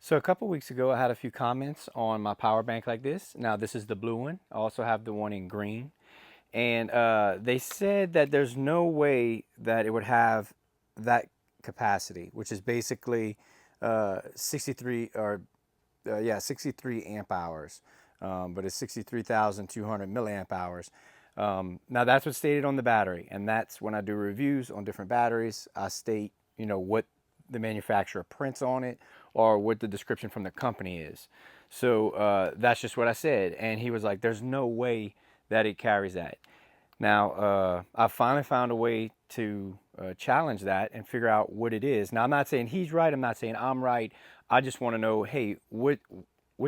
So a couple weeks ago, I had a few comments on my power bank like this. Now this is the blue one. I also have the one in green. And they said that there's no way that it would have that capacity, which is basically 63 or yeah, 63 amp hours, but it's 63,200 milliamp hours. Now that's what's stated on the battery, and that's when I do reviews on different batteries. I state, what the manufacturer prints on it or what the description from the company is. So that's just what I said, and he was like, "There's no way that it carries that." Now I finally found a way to challenge that and figure out what it is. Now I'm not saying he's right. I'm not saying I'm right. I just want to know, hey, what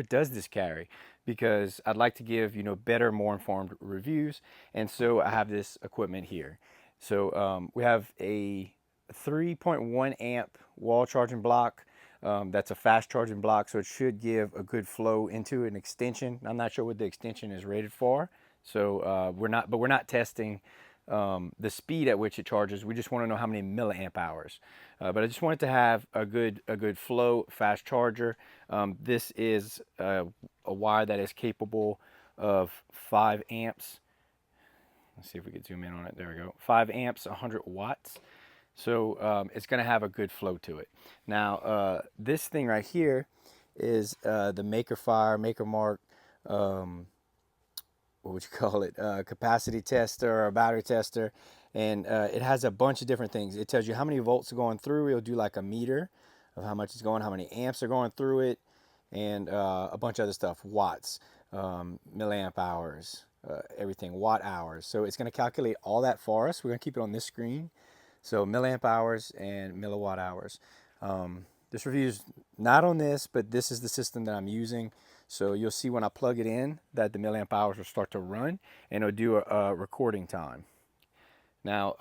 does this carry? Because I'd like to give better, more informed reviews, and so I have this equipment here. So we have a 3.1 amp wall charging block. That's a fast charging block, so it should give a good flow into an extension. I'm not sure what the extension is rated for, so we're not testing the speed at which it charges. We just want to know how many milliamp hours. But I just wanted to have a good flow, fast charger. This is a wire that is capable of 5 amps. Let's see if we can zoom in on it. There we go. 5 amps, 100 watts. So it's going to have a good flow to it. Now, this thing right here is the MakerHawk, what would you call it? Capacity tester or battery tester. And it has a bunch of different things. It tells you how many volts are going through. It'll do like a meter of how much it's going, how many amps are going through it, and a bunch of other stuff. Watts, milliamp hours, everything, watt hours. So it's going to calculate all that for us. We're going to keep it on this screen. So milliamp hours and milliwatt hours. This review is not on this, but this is the system that I'm using. So you'll see when I plug it in that the milliamp hours will start to run, and it'll do a recording time. Now,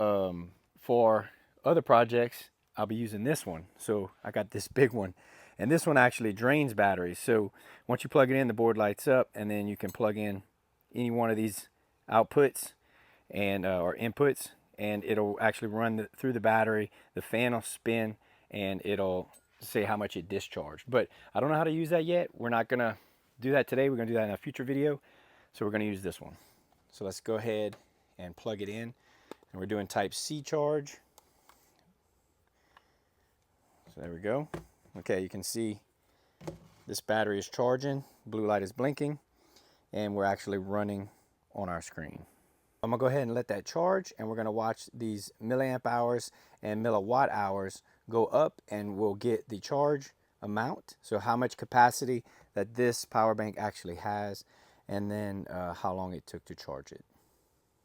for other projects, I'll be using this one. So I got this big one, and this one actually drains batteries. So once you plug it in, the board lights up, and then you can plug in any one of these outputs and or inputs, and it'll actually run through the battery. The fan will spin, and it'll say how much it discharged. But I don't know how to use that yet. We're not gonna do that today. We're gonna do that in a future video. So we're gonna use this one. So let's go ahead and plug it in. And we're doing type C charge. So there we go. Okay, you can see this battery is charging. Blue light is blinking, and we're actually running on our screen. I'm gonna go ahead and let that charge, and we're gonna watch these milliamp hours and milliwatt hours go up, and we'll get the charge amount, so how much capacity that this power bank actually has, and then how long it took to charge it.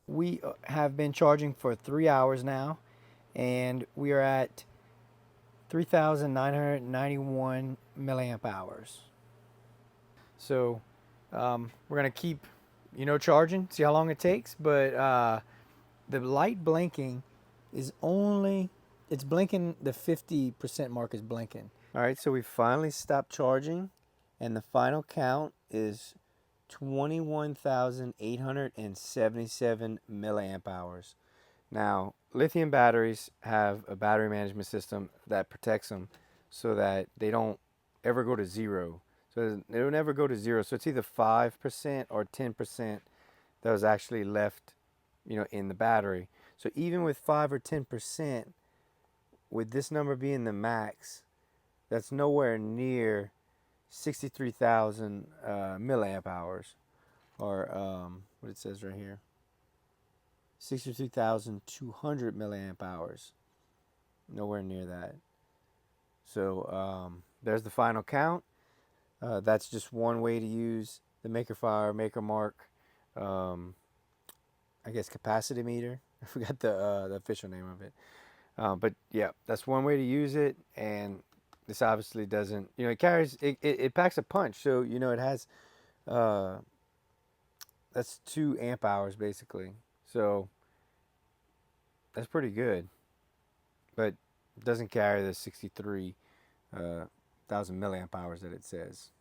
We have been charging for 3 hours now, and we are at 3,991 milliamp hours. So we're gonna keep charging, see how long it takes, but the light blinking is it's blinking, the 50% mark is blinking. All right, so we finally stopped charging, and the final count is 21,877 milliamp hours. Now, lithium batteries have a battery management system that protects them so that they don't ever go to zero. So they will never go to zero. So it's either 5% or 10% that was actually left, in the battery. So even with 5 or 10%, with this number being the max, that's nowhere near 63,000 milliamp hours, or what it says right here, 63,200 milliamp hours. Nowhere near that. So there's the final count. That's just one way to use the MakerHawk, I guess capacity meter. I forgot the official name of it. But yeah, that's one way to use it, and this obviously doesn't, it carries, it packs a punch. So, it has, that's 2 amp hours basically. So that's pretty good, but it doesn't carry the 63,000 milliamp hours that it says.